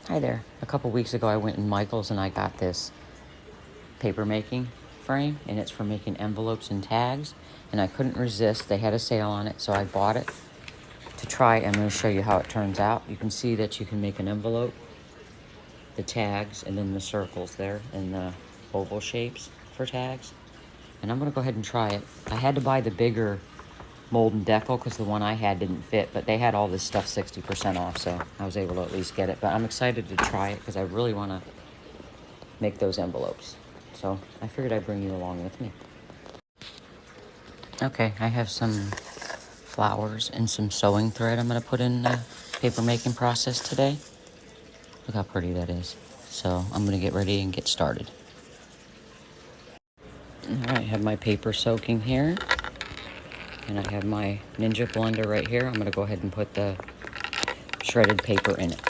Hi there. A couple weeks ago I went in Michael's and I got this paper making frame, and it's for making envelopes and tags, and I couldn't resist. They had a sale on it, so I bought it to try. I'm going to show you how it turns out. You can see that you can make an envelope, the tags, and then the circles there, and the oval shapes for tags. And I'm going to go ahead and try it. I had to buy the bigger mold and decal because the one I had didn't fit, but they had all this stuff 60% off, so I was able to at least get it. But I'm excited to try it because I really want to make those envelopes. So I figured I'd bring you along with me. Okay, I have some flowers and some sewing thread I'm going to put in the paper making process today. Look how pretty that is. So I'm going to get ready and get started. All right, I have my paper soaking here. And I have my Ninja blender right here. I'm going to go ahead and put the shredded paper in it.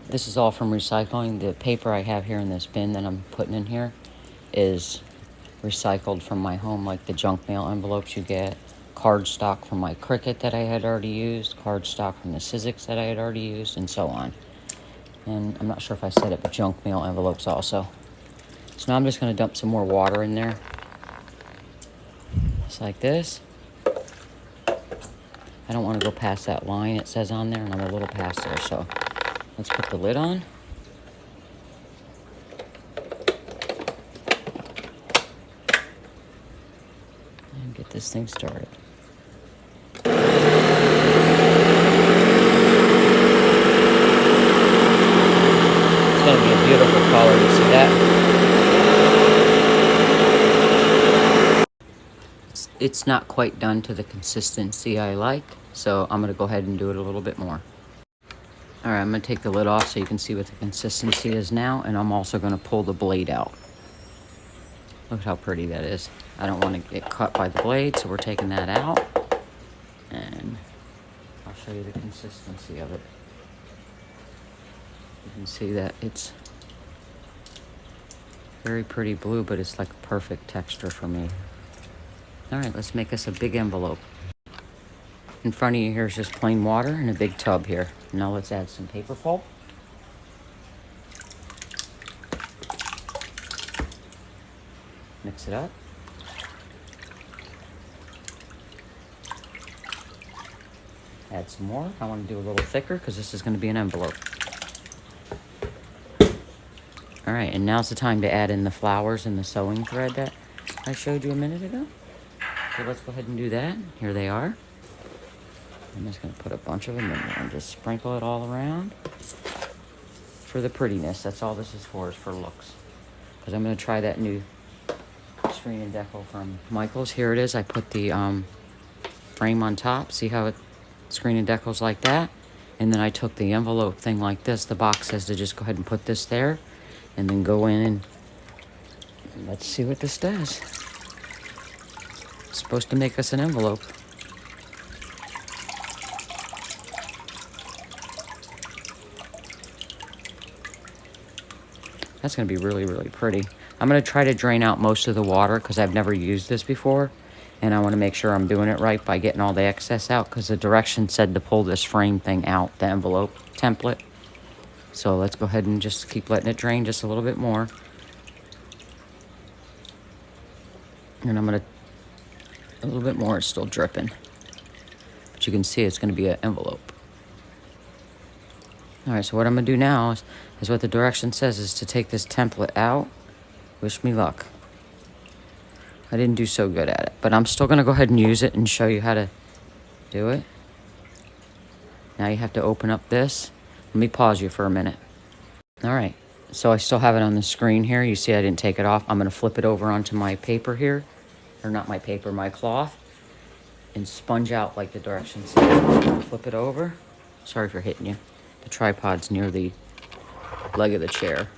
This is all from recycling. The paper I have here in this bin that I'm putting in here is recycled from my home, like the junk mail envelopes you get, cardstock from my Cricut that I had already used, cardstock from the Sizzix that I had already used, and so on. And I'm not sure if I said it, but junk mail envelopes also. So now I'm just going to dump some more water in there. Just like this. I don't want to go past that line it says on there, and I'm a little past there, so let's put the lid on. And get this thing started. It's going to be a beautiful color, you see that? It's not quite done to the consistency I like, so I'm going to go ahead and do it a little bit more. All right, I'm going to take the lid off so you can see what the consistency is now, and I'm also going to pull the blade out. Look how pretty that is. I don't want to get cut by the blade, so we're taking that out, and I'll show you the consistency of it. You can see that it's very pretty blue, but it's like a perfect texture for me. All right, let's make us a big envelope. In front of you here is just plain water and a big tub here. Now let's add some paper pulp. Mix it up. Add some more. I want to do a little thicker because this is going to be an envelope. All right, and now's the time to add in the flowers and the sewing thread that I showed you a minute ago. So let's go ahead and do that. Here they are. I'm just going to put a bunch of them in there and just sprinkle it all around for the prettiness. That's all this is for looks. Because I'm going to try that new screen and decal from Michael's. Here it is. I put the frame on top. See how it screen and decals like that? And then I took the envelope thing like this. The box says to just go ahead and put this there. And then go in and let's see what this does. It's supposed to make us an envelope. That's going to be really, really pretty. I'm going to try to drain out most of the water because I've never used this before. And I want to make sure I'm doing it right by getting all the excess out because the directions said to pull this frame thing out, the envelope template. So let's go ahead and just keep letting it drain just a little bit more. And I'm going to, a little bit more, it's still dripping. But you can see it's going to be an envelope. All right, so what I'm going to do now is what the direction says is to take this template out. Wish me luck. I didn't do so good at it, but I'm still going to go ahead and use it and show you how to do it. Now you have to open up this. Let me pause you for a minute. All right, so I still have it on the screen here. You see I didn't take it off. I'm going to flip it over onto my paper here, or not my paper, my cloth, and sponge out like the directions say. Flip it over. Sorry for hitting you. The tripod's near the leg of the chair.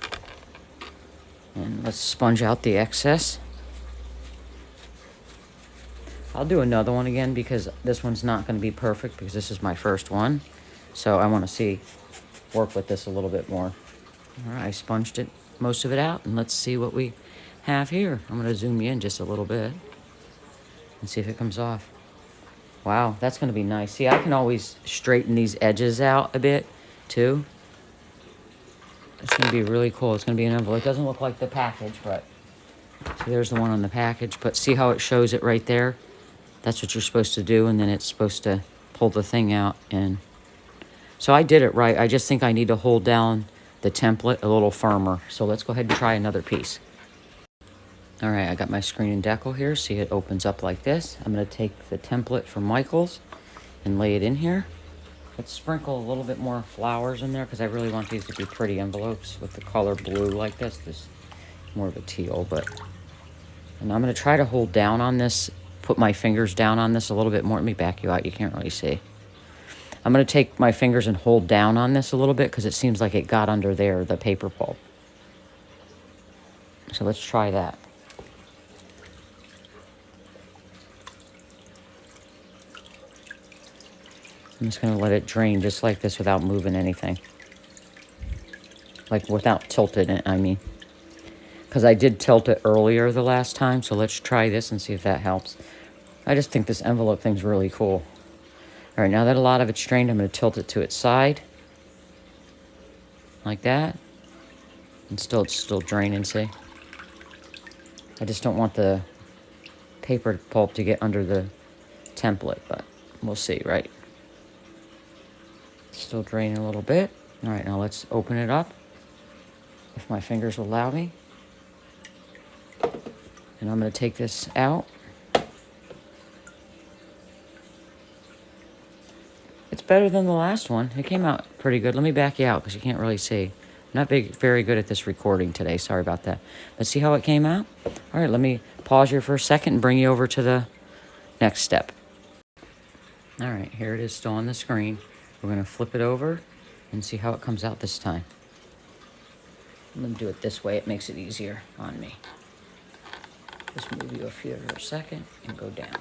And let's sponge out the excess. I'll do another one again because this one's not going to be perfect because this is my first one. So I want to work with this a little bit more. All right, I sponged it, most of it out, and let's see what we have here. I'm going to zoom you in just a little bit and see if it comes off. Wow, that's going to be nice. See, I can always straighten these edges out a bit, too. It's going to be really cool. It's going to be an envelope. It doesn't look like the package, but... See, there's the one on the package. But see how it shows it right there? That's what you're supposed to do, and then it's supposed to pull the thing out. And so I did it right. I just think I need to hold down the template a little firmer. So let's go ahead and try another piece. All right, I got my screen and decal here. See, it opens up like this. I'm going to take the template from Michaels and lay it in here. Let's sprinkle a little bit more flowers in there because I really want these to be pretty envelopes with the color blue like this. This is more of a teal, but... And I'm going to try to hold down on this, put my fingers down on this a little bit more. Let me back you out. You can't really see. I'm going to take my fingers and hold down on this a little bit because it seems like it got under there, the paper pulp. So let's try that. I'm just going to let it drain just like this without moving anything. Like without tilting it, I mean. Because I did tilt it earlier the last time, so let's try this and see if that helps. I just think this envelope thing's really cool. All right, now that a lot of it's drained, I'm going to tilt it to its side. Like that. And it's still draining, see? I just don't want the paper pulp to get under the template, but we'll see, right? Still draining a little bit. All right, now let's open it up. If my fingers will allow me. And I'm going to take this out. It's better than the last one. It came out pretty good. Let me back you out because you can't really see. I'm not very good at this recording today. Sorry about that. But see how it came out? All right, let me pause here for a second and bring you over to the next step. All right, here it is still on the screen. We're going to flip it over and see how it comes out this time. I'm going to do it this way. It makes it easier on me. Just move you up here for a second and go down.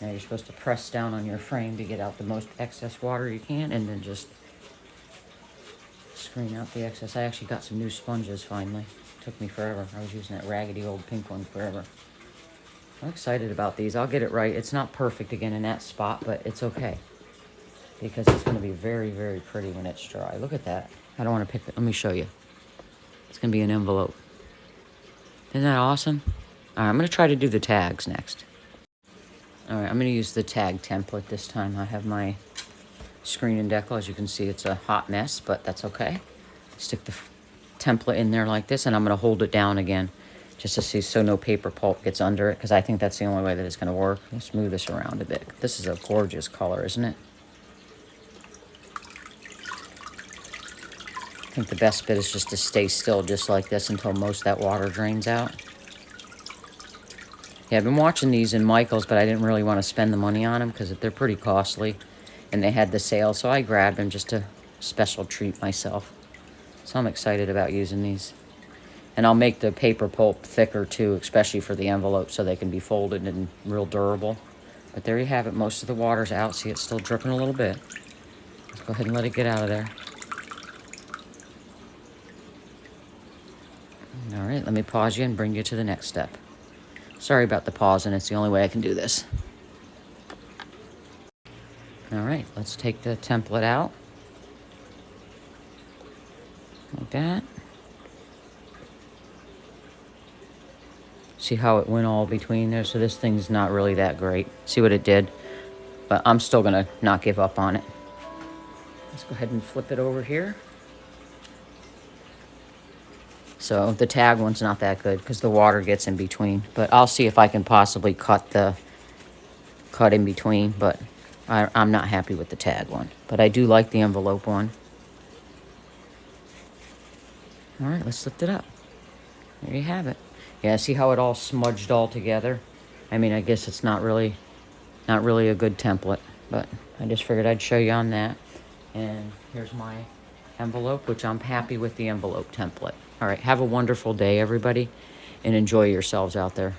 Now you're supposed to press down on your frame to get out the most excess water you can and then just screen out the excess. I actually got some new sponges finally. Took me forever. I was using that raggedy old pink one forever. I'm excited about these. I'll get it right. It's not perfect again in that spot, but it's okay. Because it's going to be very, very pretty when it's dry. Look at that. I don't want to pick it. Let me show you. It's going to be an envelope. Isn't that awesome? All right, I'm going to try to do the tags next. All right, I'm going to use the tag template this time. I have my screen and decal. As you can see, it's a hot mess, but that's okay. Stick the template in there like this, and I'm going to hold it down again just to see so no paper pulp gets under it, because I think that's the only way that it's going to work. Let's move this around a bit. This is a gorgeous color, isn't it? I think the best bit is just to stay still just like this until most of that water drains out. Yeah, I've been watching these in Michaels, but I didn't really want to spend the money on them because they're pretty costly. And they had the sale, so I grabbed them just to special treat myself. So I'm excited about using these. And I'll make the paper pulp thicker too, especially for the envelope, so they can be folded and real durable. But there you have it. Most of the water's out. See, it's still dripping a little bit. Let's go ahead and let it get out of there. All right, let me pause you and bring you to the next step. Sorry about the pausing. It's the only way I can do this. All right, let's take the template out. Like that. See how it went all between there? So this thing's not really that great. See what it did? But I'm still going to not give up on it. Let's go ahead and flip it over here. So the tag one's not that good because the water gets in between. But I'll see if I can possibly cut in between. But I'm not happy with the tag one. But I do like the envelope one. All right, let's lift it up. There you have it. Yeah, see how it all smudged all together? I mean, I guess it's not really a good template. But I just figured I'd show you on that. And here's my envelope, which I'm happy with the envelope template. All right, have a wonderful day, everybody, and enjoy yourselves out there.